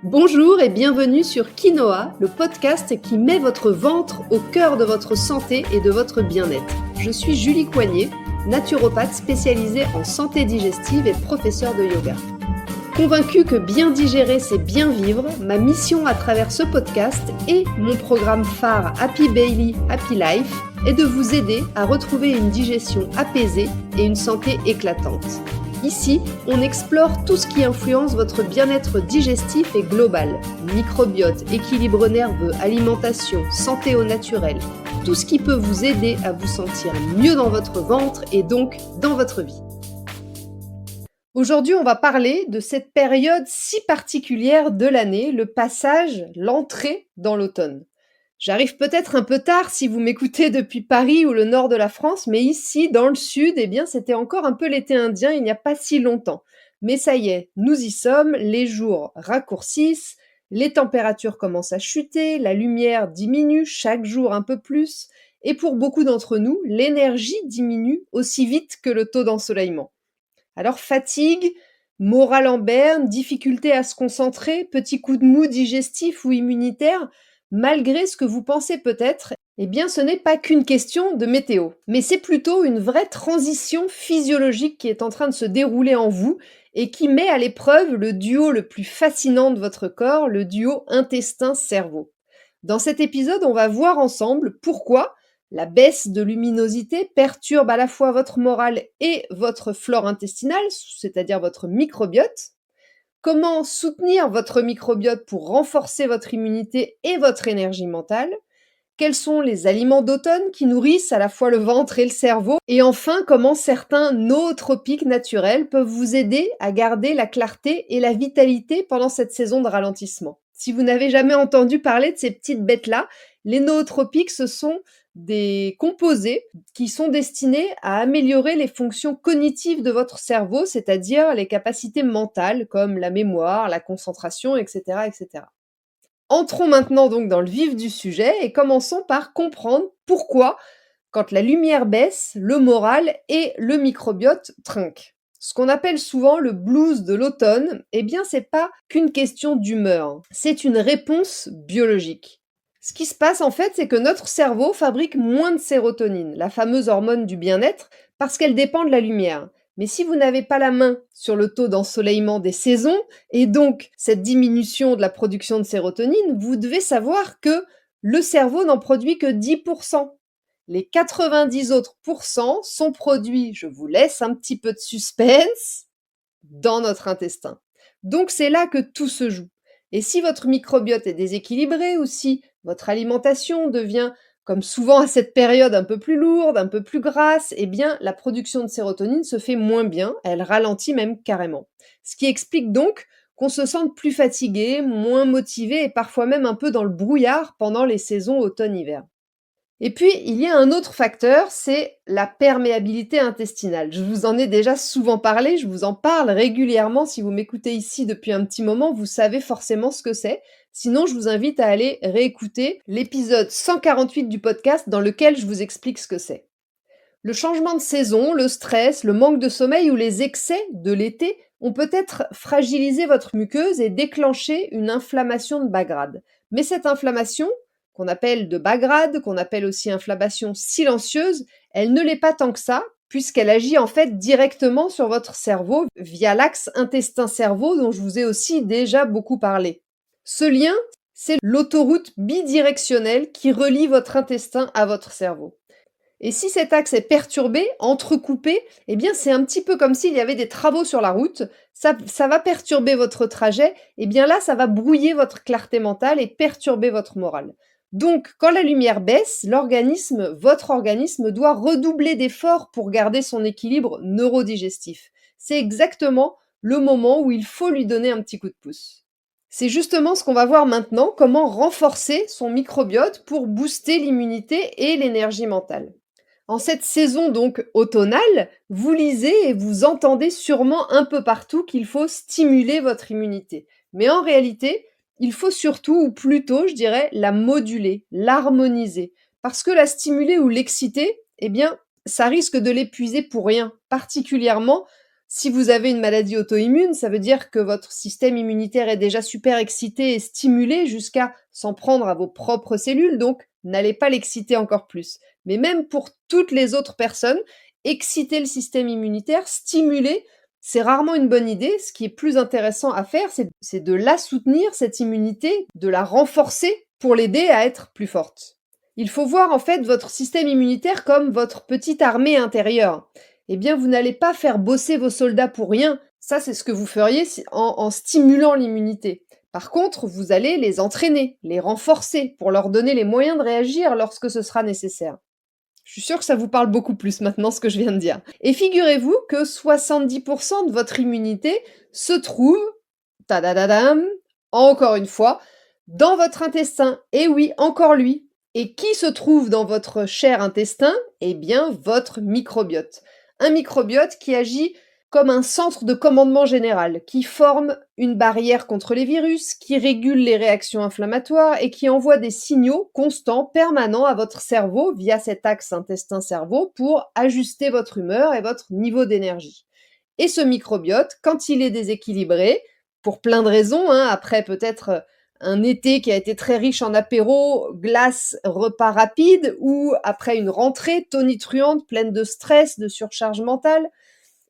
Bonjour et bienvenue sur Quinoa, le podcast qui met votre ventre au cœur de votre santé et de votre bien-être. Je suis Julie Coignet, naturopathe spécialisée en santé digestive et professeure de yoga. Convaincue que bien digérer, c'est bien vivre, ma mission à travers ce podcast et mon programme phare Happy Bailey, Happy Life est de vous aider à retrouver une digestion apaisée et une santé éclatante. Ici, on explore tout ce qui influence votre bien-être digestif et global. Microbiote, équilibre nerveux, alimentation, santé au naturel. Tout ce qui peut vous aider à vous sentir mieux dans votre ventre et donc dans votre vie. Aujourd'hui, on va parler de cette période si particulière de l'année, le passage, l'entrée dans l'automne. J'arrive peut-être un peu tard si vous m'écoutez depuis Paris ou le nord de la France, mais ici, dans le sud, eh bien, c'était encore un peu l'été indien il n'y a pas si longtemps. Mais ça y est, nous y sommes, les jours raccourcissent, les températures commencent à chuter, la lumière diminue chaque jour un peu plus, et pour beaucoup d'entre nous, l'énergie diminue aussi vite que le taux d'ensoleillement. Alors fatigue, morale en berne, difficulté à se concentrer, petit coup de mou digestif ou immunitaire, malgré ce que vous pensez peut-être, eh bien ce n'est pas qu'une question de météo, mais c'est plutôt une vraie transition physiologique qui est en train de se dérouler en vous et qui met à l'épreuve le duo le plus fascinant de votre corps, le duo intestin-cerveau. Dans cet épisode, on va voir ensemble pourquoi la baisse de luminosité perturbe à la fois votre morale et votre flore intestinale, c'est-à-dire votre microbiote. Comment soutenir votre microbiote pour renforcer votre immunité et votre énergie mentale? Quels sont les aliments d'automne qui nourrissent à la fois le ventre et le cerveau? Et enfin, comment certains nootropiques naturels peuvent vous aider à garder la clarté et la vitalité pendant cette saison de ralentissement? Si vous n'avez jamais entendu parler de ces petites bêtes-là, les nootropiques, ce sont des composés qui sont destinés à améliorer les fonctions cognitives de votre cerveau, c'est-à-dire les capacités mentales comme la mémoire, la concentration, etc., etc. Entrons maintenant donc dans le vif du sujet et commençons par comprendre pourquoi, quand la lumière baisse, le moral et le microbiote trinquent. Ce qu'on appelle souvent le blues de l'automne, eh bien c'est pas qu'une question d'humeur, c'est une réponse biologique. Ce qui se passe en fait, c'est que notre cerveau fabrique moins de sérotonine, la fameuse hormone du bien-être, parce qu'elle dépend de la lumière. Mais si vous n'avez pas la main sur le taux d'ensoleillement des saisons, et donc cette diminution de la production de sérotonine, vous devez savoir que le cerveau n'en produit que 10%. Les 90 autres pourcents sont produits, je vous laisse un petit peu de suspense, dans notre intestin. Donc c'est là que tout se joue. Et si votre microbiote est déséquilibré ou si votre alimentation devient, comme souvent à cette période, un peu plus lourde, un peu plus grasse, eh bien la production de sérotonine se fait moins bien, elle ralentit même carrément. Ce qui explique donc qu'on se sente plus fatigué, moins motivé et parfois même un peu dans le brouillard pendant les saisons automne-hiver. Et puis, il y a un autre facteur, c'est la perméabilité intestinale. Je vous en ai déjà souvent parlé, je vous en parle régulièrement. Si vous m'écoutez ici depuis un petit moment, vous savez forcément ce que c'est. Sinon, je vous invite à aller réécouter l'épisode 148 du podcast dans lequel je vous explique ce que c'est. Le changement de saison, le stress, le manque de sommeil ou les excès de l'été ont peut-être fragilisé votre muqueuse et déclenché une inflammation de bas grade. Mais cette inflammation, qu'on appelle de bas grade, qu'on appelle aussi inflammation silencieuse, elle ne l'est pas tant que ça, puisqu'elle agit en fait directement sur votre cerveau via l'axe intestin-cerveau dont je vous ai aussi déjà beaucoup parlé. Ce lien, c'est l'autoroute bidirectionnelle qui relie votre intestin à votre cerveau. Et si cet axe est perturbé, entrecoupé, eh bien c'est un petit peu comme s'il y avait des travaux sur la route, ça va perturber votre trajet, et bien là ça va brouiller votre clarté mentale et perturber votre morale. Donc quand la lumière baisse, votre organisme doit redoubler d'efforts pour garder son équilibre neurodigestif. C'est exactement le moment où il faut lui donner un petit coup de pouce. C'est justement ce qu'on va voir maintenant, comment renforcer son microbiote pour booster l'immunité et l'énergie mentale. En cette saison donc automnale, vous lisez et vous entendez sûrement un peu partout qu'il faut stimuler votre immunité. Mais en réalité, il faut surtout, ou plutôt, je dirais, la moduler, l'harmoniser. Parce que la stimuler ou l'exciter, eh bien, ça risque de l'épuiser pour rien, particulièrement Si vous avez une maladie auto-immune, ça veut dire que votre système immunitaire est déjà super excité et stimulé jusqu'à s'en prendre à vos propres cellules, donc n'allez pas l'exciter encore plus. Mais même pour toutes les autres personnes, exciter le système immunitaire, stimuler, c'est rarement une bonne idée. Ce qui est plus intéressant à faire, c'est de la soutenir, cette immunité, de la renforcer pour l'aider à être plus forte. Il faut voir en fait votre système immunitaire comme votre petite armée intérieure. Eh bien, vous n'allez pas faire bosser vos soldats pour rien. Ça, c'est ce que vous feriez en stimulant l'immunité. Par contre, vous allez les entraîner, les renforcer pour leur donner les moyens de réagir lorsque ce sera nécessaire. Je suis sûre que ça vous parle beaucoup plus maintenant ce que je viens de dire. Et figurez-vous que 70% de votre immunité se trouve, tadadadam, encore une fois, dans votre intestin. Et oui, encore lui. Et qui se trouve dans votre cher intestin? Eh bien, votre microbiote. Un microbiote qui agit comme un centre de commandement général, qui forme une barrière contre les virus, qui régule les réactions inflammatoires et qui envoie des signaux constants, permanents à votre cerveau via cet axe intestin-cerveau pour ajuster votre humeur et votre niveau d'énergie. Et ce microbiote, quand il est déséquilibré, pour plein de raisons, hein, après peut-être un été qui a été très riche en apéros, glace, repas rapides, ou après une rentrée tonitruante, pleine de stress, de surcharge mentale,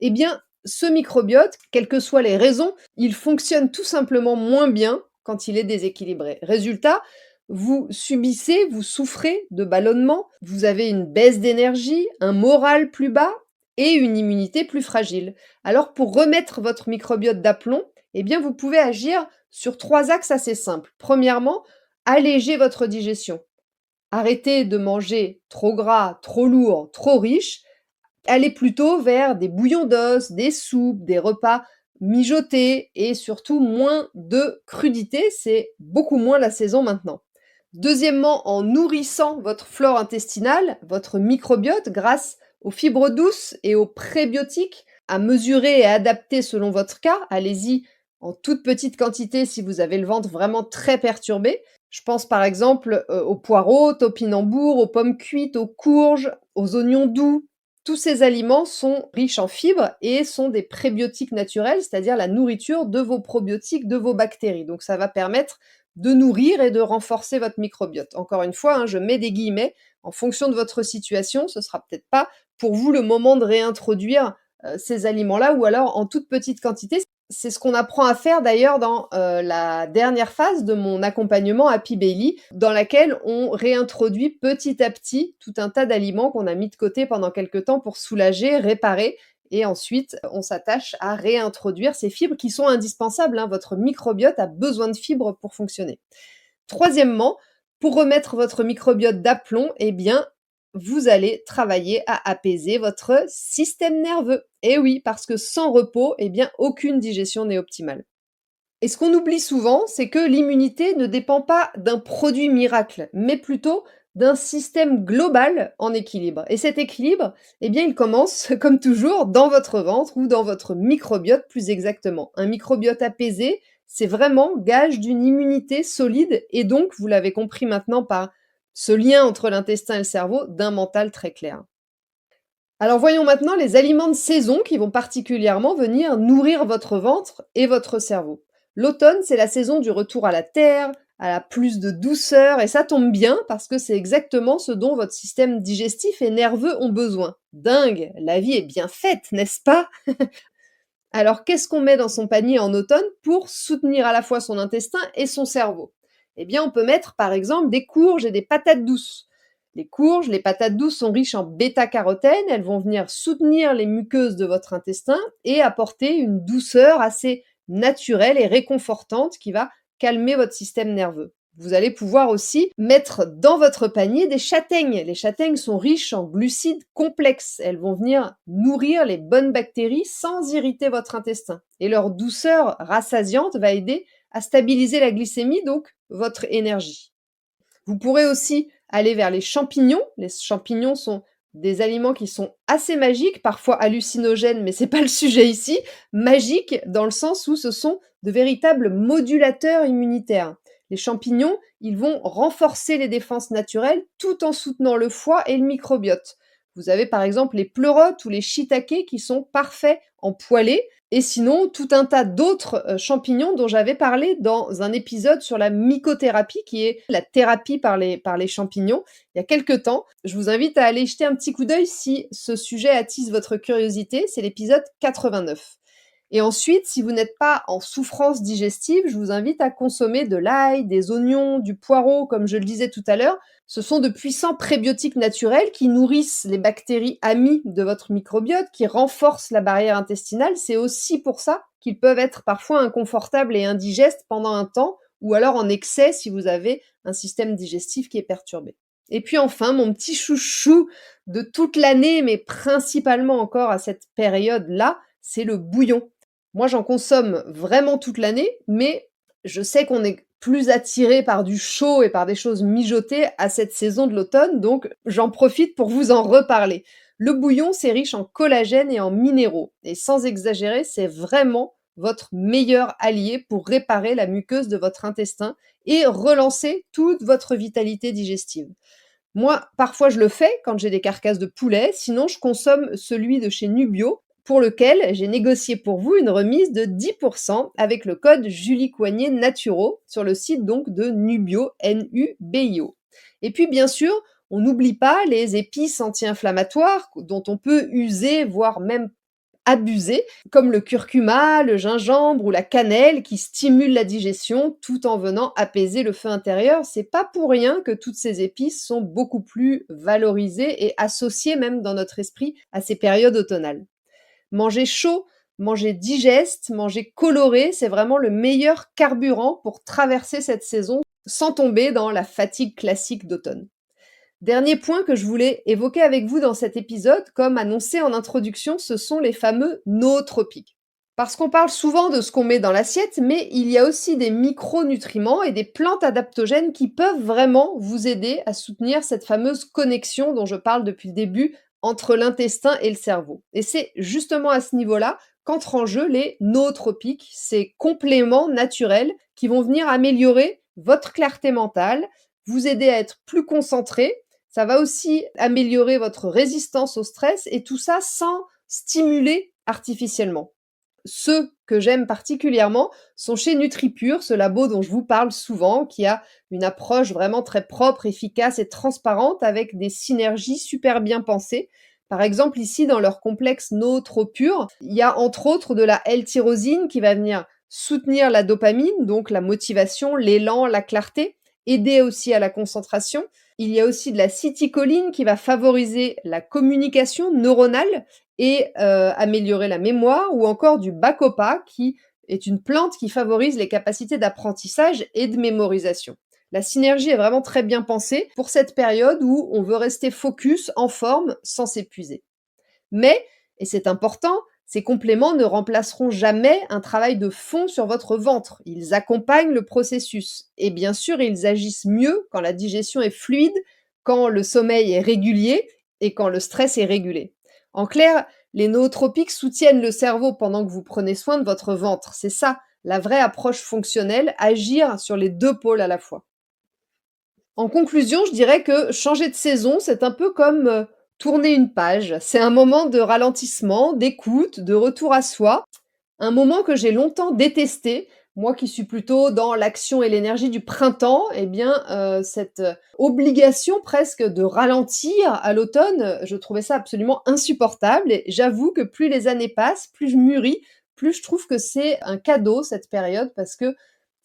eh bien, ce microbiote, quelles que soient les raisons, il fonctionne tout simplement moins bien quand il est déséquilibré. Résultat, vous subissez, vous souffrez de ballonnement, vous avez une baisse d'énergie, un moral plus bas et une immunité plus fragile. Alors pour remettre votre microbiote d'aplomb, eh bien vous pouvez agir sur 3 axes assez simples. Premièrement, alléger votre digestion. Arrêtez de manger trop gras, trop lourd, trop riche. Allez plutôt vers des bouillons d'os, des soupes, des repas mijotés et surtout moins de crudité, c'est beaucoup moins la saison maintenant. Deuxièmement, en nourrissant votre flore intestinale, votre microbiote grâce aux fibres douces et aux prébiotiques à mesurer et à adapter selon votre cas. Allez-y en toute petite quantité si vous avez le ventre vraiment très perturbé. Je pense par exemple aux poireaux, topinambours, aux pommes cuites, aux courges, aux oignons doux. Tous ces aliments sont riches en fibres et sont des prébiotiques naturels, c'est-à-dire la nourriture de vos probiotiques, de vos bactéries. Donc ça va permettre de nourrir et de renforcer votre microbiote. Encore une fois, hein, je mets des guillemets, en fonction de votre situation, ce sera peut-être pas pour vous le moment de réintroduire ces aliments-là, ou alors en toute petite quantité. C'est ce qu'on apprend à faire d'ailleurs dans la dernière phase de mon accompagnement Happy Bailey, dans laquelle on réintroduit petit à petit tout un tas d'aliments qu'on a mis de côté pendant quelque temps pour soulager, réparer, et ensuite on s'attache à réintroduire ces fibres qui sont indispensables, hein. Votre microbiote a besoin de fibres pour fonctionner. Troisièmement, pour remettre votre microbiote d'aplomb, eh bien, vous allez travailler à apaiser votre système nerveux. Et oui, parce que sans repos, eh bien, aucune digestion n'est optimale. Et ce qu'on oublie souvent, c'est que l'immunité ne dépend pas d'un produit miracle, mais plutôt d'un système global en équilibre. Et cet équilibre, eh bien, il commence, comme toujours, dans votre ventre ou dans votre microbiote plus exactement. Un microbiote apaisé, c'est vraiment gage d'une immunité solide et donc, vous l'avez compris maintenant par ce lien entre l'intestin et le cerveau, d'un mental très clair. Alors voyons maintenant les aliments de saison qui vont particulièrement venir nourrir votre ventre et votre cerveau. L'automne, c'est la saison du retour à la terre, à la plus de douceur, et ça tombe bien parce que c'est exactement ce dont votre système digestif et nerveux ont besoin. Dingue, la vie est bien faite, n'est-ce pas? Alors qu'est-ce qu'on met dans son panier en automne pour soutenir à la fois son intestin et son cerveau? Eh bien, on peut mettre par exemple des courges et des patates douces. Les courges, les patates douces sont riches en bêta-carotène, elles vont venir soutenir les muqueuses de votre intestin et apporter une douceur assez naturelle et réconfortante qui va calmer votre système nerveux. Vous allez pouvoir aussi mettre dans votre panier des châtaignes. Les châtaignes sont riches en glucides complexes. Elles vont venir nourrir les bonnes bactéries sans irriter votre intestin. Et leur douceur rassasiante va aider à stabiliser la glycémie, donc votre énergie. Vous pourrez aussi aller vers les champignons. Les champignons sont des aliments qui sont assez magiques, parfois hallucinogènes, mais c'est pas le sujet ici. Magiques dans le sens où ce sont de véritables modulateurs immunitaires. Les champignons, ils vont renforcer les défenses naturelles tout en soutenant le foie et le microbiote. Vous avez par exemple les pleurotes ou les shiitakes qui sont parfaits en poêlé et sinon tout un tas d'autres, champignons dont j'avais parlé dans un épisode sur la mycothérapie qui est la thérapie par les champignons, il y a quelque temps. Je vous invite à aller jeter un petit coup d'œil si ce sujet attise votre curiosité, c'est l'épisode 89. Et ensuite, si vous n'êtes pas en souffrance digestive, je vous invite à consommer de l'ail, des oignons, du poireau, comme je le disais tout à l'heure. Ce sont de puissants prébiotiques naturels qui nourrissent les bactéries amies de votre microbiote, qui renforcent la barrière intestinale. C'est aussi pour ça qu'ils peuvent être parfois inconfortables et indigestes pendant un temps, ou alors en excès si vous avez un système digestif qui est perturbé. Et puis enfin, mon petit chouchou de toute l'année, mais principalement encore à cette période-là, c'est le bouillon. Moi, j'en consomme vraiment toute l'année, mais je sais qu'on est plus attiré par du chaud et par des choses mijotées à cette saison de l'automne, donc j'en profite pour vous en reparler. Le bouillon, c'est riche en collagène et en minéraux, et sans exagérer, c'est vraiment votre meilleur allié pour réparer la muqueuse de votre intestin et relancer toute votre vitalité digestive. Moi, parfois, je le fais quand j'ai des carcasses de poulet, sinon je consomme celui de chez Nubio, pour lequel j'ai négocié pour vous une remise de 10% avec le code Julie Coignet Naturo sur le site donc de Nubio, Nubio. Et puis bien sûr, on n'oublie pas les épices anti-inflammatoires dont on peut user, voire même abuser, comme le curcuma, le gingembre ou la cannelle qui stimulent la digestion tout en venant apaiser le feu intérieur. C'est pas pour rien que toutes ces épices sont beaucoup plus valorisées et associées même dans notre esprit à ces périodes automnales. Manger chaud, manger digeste, manger coloré, c'est vraiment le meilleur carburant pour traverser cette saison sans tomber dans la fatigue classique d'automne. Dernier point que je voulais évoquer avec vous dans cet épisode, comme annoncé en introduction, ce sont les fameux nootropiques. Parce qu'on parle souvent de ce qu'on met dans l'assiette, mais il y a aussi des micronutriments et des plantes adaptogènes qui peuvent vraiment vous aider à soutenir cette fameuse connexion dont je parle depuis le début entre l'intestin et le cerveau. Et c'est justement à ce niveau-là qu'entrent en jeu les nootropiques, ces compléments naturels qui vont venir améliorer votre clarté mentale, vous aider à être plus concentré. Ça va aussi améliorer votre résistance au stress et tout ça sans stimuler artificiellement. Ceux que j'aime particulièrement sont chez NutriPure, ce labo dont je vous parle souvent, qui a une approche vraiment très propre, efficace et transparente avec des synergies super bien pensées. Par exemple, ici, dans leur complexe NoTroPure, il y a entre autres de la L-tyrosine qui va venir soutenir la dopamine, donc la motivation, l'élan, la clarté, aider aussi à la concentration. Il y a aussi de la citicoline qui va favoriser la communication neuronale et améliorer la mémoire, ou encore du bacopa qui est une plante qui favorise les capacités d'apprentissage et de mémorisation. La synergie est vraiment très bien pensée pour cette période où on veut rester focus, en forme, sans s'épuiser. Mais, et c'est important, ces compléments ne remplaceront jamais un travail de fond sur votre ventre. Ils accompagnent le processus. Et bien sûr, ils agissent mieux quand la digestion est fluide, quand le sommeil est régulier et quand le stress est régulé. En clair, les nootropiques soutiennent le cerveau pendant que vous prenez soin de votre ventre. C'est ça, la vraie approche fonctionnelle, agir sur les deux pôles à la fois. En conclusion, je dirais que changer de saison, c'est un peu comme tourner une page. C'est un moment de ralentissement, d'écoute, de retour à soi. Un moment que j'ai longtemps détesté. Moi qui suis plutôt dans l'action et l'énergie du printemps, eh bien, cette obligation presque de ralentir à l'automne, je trouvais ça absolument insupportable. Et j'avoue que plus les années passent, plus je mûris, plus je trouve que c'est un cadeau cette période, parce que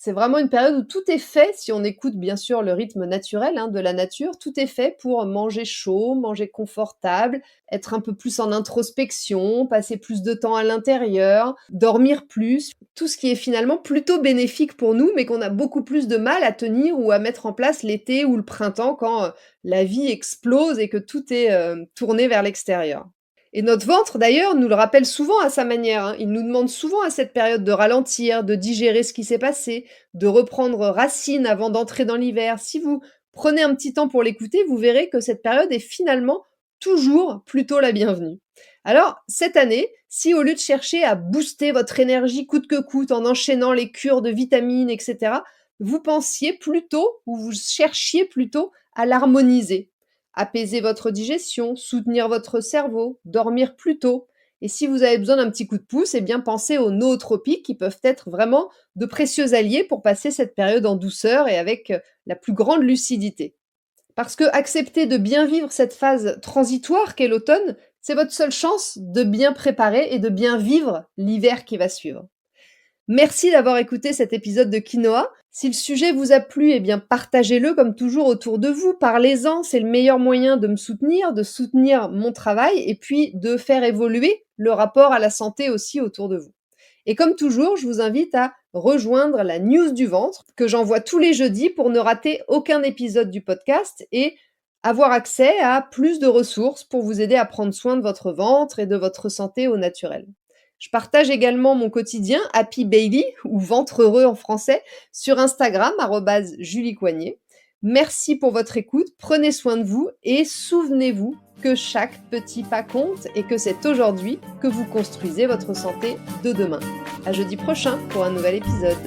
c'est vraiment une période où tout est fait, si on écoute bien sûr le rythme naturel, de la nature, tout est fait pour manger chaud, manger confortable, être un peu plus en introspection, passer plus de temps à l'intérieur, dormir plus, tout ce qui est finalement plutôt bénéfique pour nous, mais qu'on a beaucoup plus de mal à tenir ou à mettre en place l'été ou le printemps quand la vie explose et que tout est tourné vers l'extérieur. Et notre ventre, d'ailleurs, nous le rappelle souvent à sa manière. Il nous demande souvent à cette période de ralentir, de digérer ce qui s'est passé, de reprendre racine avant d'entrer dans l'hiver. Si vous prenez un petit temps pour l'écouter, vous verrez que cette période est finalement toujours plutôt la bienvenue. Alors, cette année, si au lieu de chercher à booster votre énergie coûte que coûte en enchaînant les cures de vitamines, etc., vous pensiez plutôt, ou vous cherchiez plutôt à l'harmoniser, apaiser votre digestion, soutenir votre cerveau, dormir plus tôt, Et si vous avez besoin d'un petit coup de pouce, eh bien pensez aux nootropiques qui peuvent être vraiment de précieux alliés pour passer cette période en douceur et avec la plus grande lucidité. Parce que accepter de bien vivre cette phase transitoire qu'est l'automne, c'est votre seule chance de bien préparer et de bien vivre l'hiver qui va suivre. Merci d'avoir écouté cet épisode de Quinoa. Si le sujet vous a plu, eh bien partagez-le comme toujours autour de vous, parlez-en, c'est le meilleur moyen de me soutenir, de soutenir mon travail et puis de faire évoluer le rapport à la santé aussi autour de vous. Et comme toujours, je vous invite à rejoindre la news du ventre que j'envoie tous les jeudis pour ne rater aucun épisode du podcast et avoir accès à plus de ressources pour vous aider à prendre soin de votre ventre et de votre santé au naturel. Je partage également mon quotidien Happy Baby, ou ventre heureux en français, sur Instagram, @juliecoignet. Merci pour votre écoute, prenez soin de vous et souvenez-vous que chaque petit pas compte et que c'est aujourd'hui que vous construisez votre santé de demain. À jeudi prochain pour un nouvel épisode.